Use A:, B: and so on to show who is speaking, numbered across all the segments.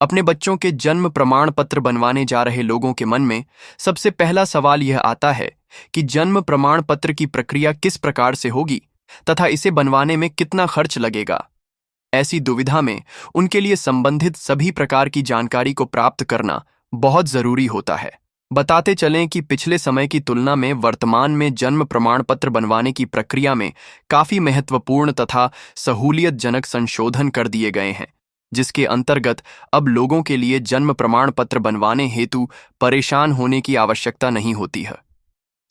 A: अपने बच्चों के जन्म प्रमाण पत्र बनवाने जा रहे लोगों के मन में सबसे पहला सवाल यह आता है कि जन्म प्रमाण पत्र की प्रक्रिया किस प्रकार से होगी तथा इसे बनवाने में कितना खर्च लगेगा। ऐसी दुविधा में उनके लिए संबंधित सभी प्रकार की जानकारी को प्राप्त करना बहुत जरूरी होता है। बताते चलें कि पिछले समय की तुलना में वर्तमान में जन्म प्रमाण पत्र बनवाने की प्रक्रिया में काफी महत्वपूर्ण तथा सहूलियतजनक संशोधन कर दिए गए हैं, जिसके अंतर्गत अब लोगों के लिए जन्म प्रमाण पत्र बनवाने हेतु परेशान होने की आवश्यकता नहीं होती है।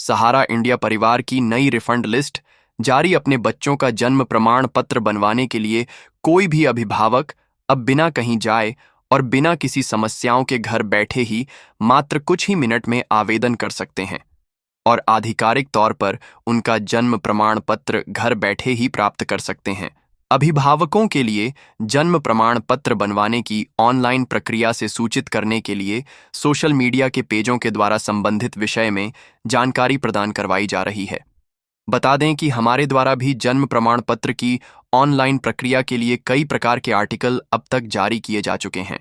A: सहारा इंडिया परिवार की नई रिफंड लिस्ट जारी अपने बच्चों का जन्म प्रमाण पत्र बनवाने के लिए कोई भी अभिभावक अब बिना कहीं जाए और बिना किसी समस्याओं के घर बैठे ही मात्र कुछ ही मिनट में आवेदन कर सकते हैं और आधिकारिक तौर पर उनका जन्म प्रमाण पत्र घर बैठे ही प्राप्त कर सकते हैं। अभिभावकों के लिए जन्म प्रमाण पत्र बनवाने की ऑनलाइन प्रक्रिया से सूचित करने के लिए सोशल मीडिया के पेजों के द्वारा संबंधित विषय में जानकारी प्रदान करवाई जा रही है। बता दें कि हमारे द्वारा भी जन्म प्रमाण पत्र की ऑनलाइन प्रक्रिया के लिए कई प्रकार के आर्टिकल अब तक जारी किए जा चुके हैं।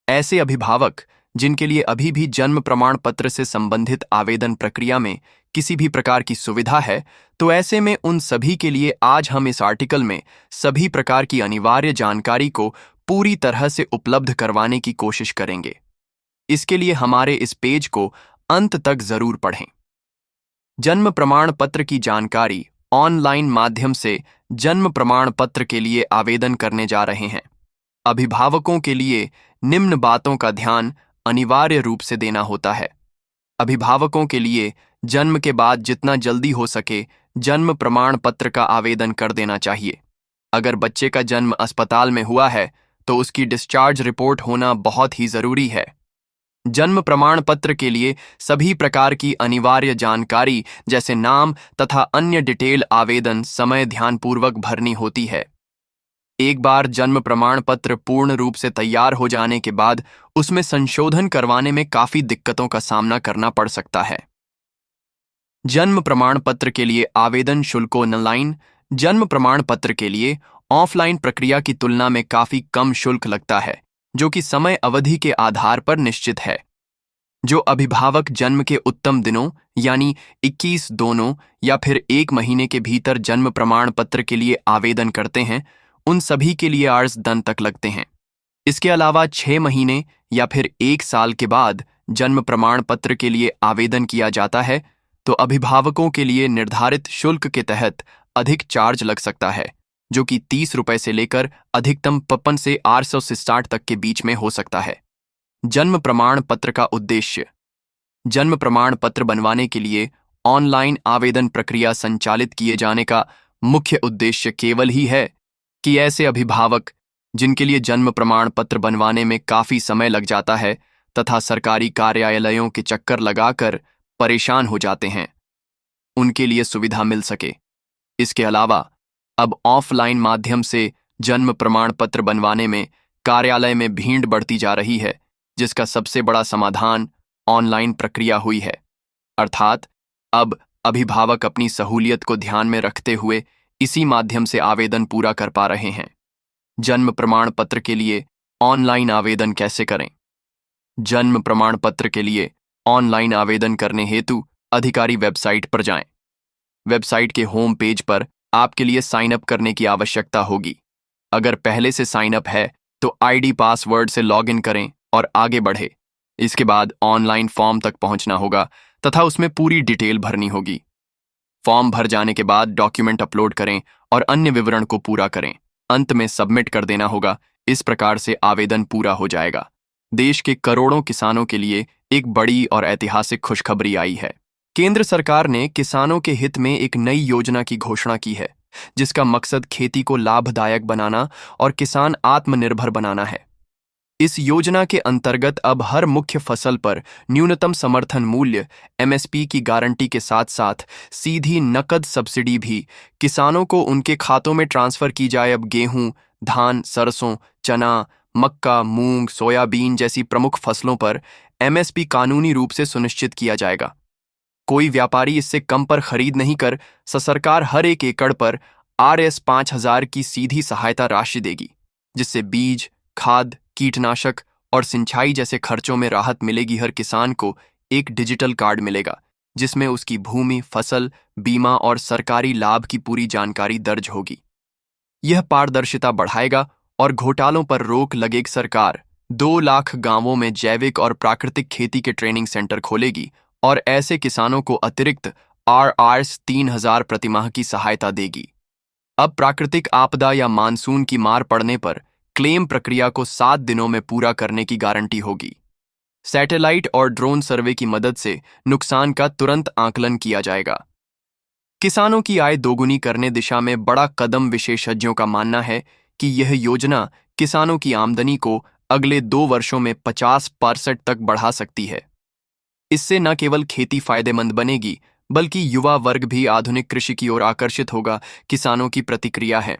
A: ऐसे अभिभावक जिनके लिए अभी भी जन्म प्रमाण पत्र से संबंधित आवेदन प्रक्रिया में किसी भी प्रकार की सुविधा है, तो ऐसे में उन सभी के लिए आज हम इस आर्टिकल में सभी प्रकार की अनिवार्य जानकारी को पूरी तरह से उपलब्ध करवाने की कोशिश करेंगे। इसके लिए हमारे इस पेज को अंत तक जरूर पढ़ें। जन्म प्रमाण पत्र की जानकारी ऑनलाइन माध्यम से जन्म प्रमाण पत्र के लिए आवेदन करने जा रहे हैं। अभिभावकों के लिए निम्न बातों का ध्यान अनिवार्य रूप से देना होता है। अभिभावकों के लिए जन्म के बाद जितना जल्दी हो सके जन्म प्रमाण पत्र का आवेदन कर देना चाहिए। अगर बच्चे का जन्म अस्पताल में हुआ है तो उसकी डिस्चार्ज रिपोर्ट होना बहुत ही जरूरी है। जन्म प्रमाण पत्र के लिए सभी प्रकार की अनिवार्य जानकारी जैसे नाम तथा अन्य डिटेल आवेदन समय ध्यानपूर्वक भरनी होती है। एक बार जन्म प्रमाण पत्र पूर्ण रूप से तैयार हो जाने के बाद उसमें संशोधन करवाने में काफी दिक्कतों का सामना करना पड़ सकता है। जन्म प्रमाण पत्र के लिए आवेदन शुल्क ऑनलाइन जन्म प्रमाण पत्र के लिए ऑफलाइन प्रक्रिया की तुलना में काफी कम शुल्क लगता है, जो कि समय अवधि के आधार पर निश्चित है। जो अभिभावक जन्म के उत्तम दिनों यानी 21 दोनों या फिर 1 महीने के भीतर जन्म प्रमाण पत्र के लिए आवेदन करते हैं, उन सभी के लिए 8 दिन तक लगते हैं। इसके अलावा 6 महीने या फिर 1 साल के बाद जन्म प्रमाण पत्र के लिए आवेदन किया जाता है तो अभिभावकों के लिए निर्धारित शुल्क के तहत अधिक चार्ज लग सकता है, जो कि 30 रुपए से लेकर अधिकतम 55 से 860 तक के बीच में हो सकता है। जन्म प्रमाण पत्र का उद्देश्य। जन्म प्रमाण पत्र बनवाने के लिए ऑनलाइन आवेदन प्रक्रिया संचालित किए जाने का मुख्य उद्देश्य केवल ही है कि ऐसे अभिभावक जिनके लिए जन्म प्रमाण पत्र बनवाने में काफी समय लग जाता है तथा सरकारी कार्यालयों के चक्कर लगाकर परेशान हो जाते हैं, उनके लिए सुविधा मिल सके। इसके अलावा अब ऑफलाइन माध्यम से जन्म प्रमाण पत्र बनवाने में कार्यालय में भीड़ बढ़ती जा रही है, जिसका सबसे बड़ा समाधान ऑनलाइन प्रक्रिया हुई है। अर्थात अब अभिभावक अपनी सहूलियत को ध्यान में रखते हुए इसी माध्यम से आवेदन पूरा कर पा रहे हैं। जन्म प्रमाण पत्र के लिए ऑनलाइन आवेदन कैसे करें? जन्म प्रमाण पत्र के लिए ऑनलाइन आवेदन करने हेतु अधिकारी वेबसाइट पर जाएं। वेबसाइट के होम पेज पर आपके लिए साइन अप करने की आवश्यकता होगी। अगर पहले से साइन अप है तो आईडी पासवर्ड से लॉगिन करें और आगे बढ़े। इसके बाद ऑनलाइन फॉर्म तक पहुंचना होगा तथा उसमें पूरी डिटेल भरनी होगी। फॉर्म भर जाने के बाद डॉक्यूमेंट अपलोड करें और अन्य विवरण को पूरा करें। अंत में सबमिट कर देना होगा। इस प्रकार से आवेदन पूरा हो जाएगा। देश के करोड़ों किसानों के लिए एक बड़ी और ऐतिहासिक खुशखबरी आई है। केंद्र सरकार ने किसानों के हित में एक नई योजना की घोषणा की है, जिसका मकसद खेती को लाभदायक बनाना और किसान आत्मनिर्भर बनाना है। इस योजना के अंतर्गत अब हर मुख्य फसल पर न्यूनतम समर्थन मूल्य एमएसपी की गारंटी के साथ साथ सीधी नकद सब्सिडी भी किसानों को उनके खातों में ट्रांसफर की जाए। अब गेहूं, धान, सरसों, चना, मक्का, मूंग, सोयाबीन जैसी प्रमुख फसलों पर एमएसपी कानूनी रूप से सुनिश्चित किया जाएगा। कोई व्यापारी इससे कम पर खरीद नहीं कर सरकार हर 1 एकड़ पर RS 5000 की सीधी सहायता राशि देगी, जिससे बीज, खाद, कीटनाशक और सिंचाई जैसे खर्चों में राहत मिलेगी। हर किसान को एक डिजिटल कार्ड मिलेगा जिसमें उसकी भूमि, फसल, बीमा और सरकारी लाभ की पूरी जानकारी दर्ज होगी। यह पारदर्शिता बढ़ाएगा और घोटालों पर रोक लगेगी। सरकार 2 लाख गांवों में जैविक और प्राकृतिक खेती के ट्रेनिंग सेंटर खोलेगी और ऐसे किसानों को अतिरिक्त RRs 3000 प्रतिमाह की सहायता देगी। अब प्राकृतिक आपदा या मानसून की मार पड़ने पर क्लेम प्रक्रिया को 7 दिनों में पूरा करने की गारंटी होगी। सैटेलाइट और ड्रोन सर्वे की मदद से नुकसान का तुरंत आकलन किया जाएगा। किसानों की आय दोगुनी करने दिशा में बड़ा कदम। विशेषज्ञों का मानना है कि यह योजना किसानों की आमदनी को अगले 2 वर्षों में 50% तक बढ़ा सकती है। इससे न केवल खेती फायदेमंद बनेगी बल्कि युवा वर्ग भी आधुनिक कृषि की ओर आकर्षित होगा। किसानों की प्रतिक्रिया है,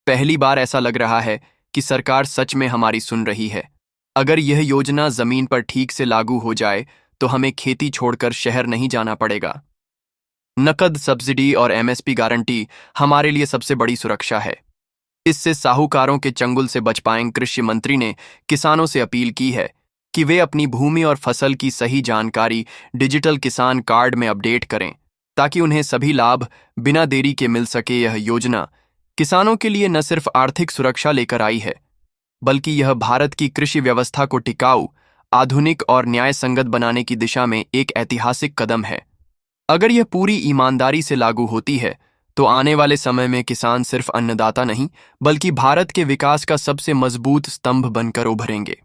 A: पहली बार ऐसा लग रहा है कि सरकार सच में हमारी सुन रही है। अगर यह योजना जमीन पर ठीक से लागू हो जाए तो हमें खेती छोड़कर शहर नहीं जाना पड़ेगा। नकद सब्सिडी और MSP गारंटी हमारे लिए सबसे बड़ी सुरक्षा है। इससे साहूकारों के चंगुल से बच पाएंगे। कृषि मंत्री ने किसानों से अपील की है कि वे अपनी भूमि और फसल की सही जानकारी डिजिटल किसान कार्ड में अपडेट करें ताकि उन्हें सभी लाभ बिना देरी के मिल सके। यह योजना किसानों के लिए न सिर्फ आर्थिक सुरक्षा लेकर आई है बल्कि यह भारत की कृषि व्यवस्था को टिकाऊ, आधुनिक और न्यायसंगत बनाने की दिशा में एक ऐतिहासिक कदम है। अगर यह पूरी ईमानदारी से लागू होती है तो आने वाले समय में किसान सिर्फ अन्नदाता नहीं बल्कि भारत के विकास का सबसे मजबूत स्तंभ बनकर उभरेंगे।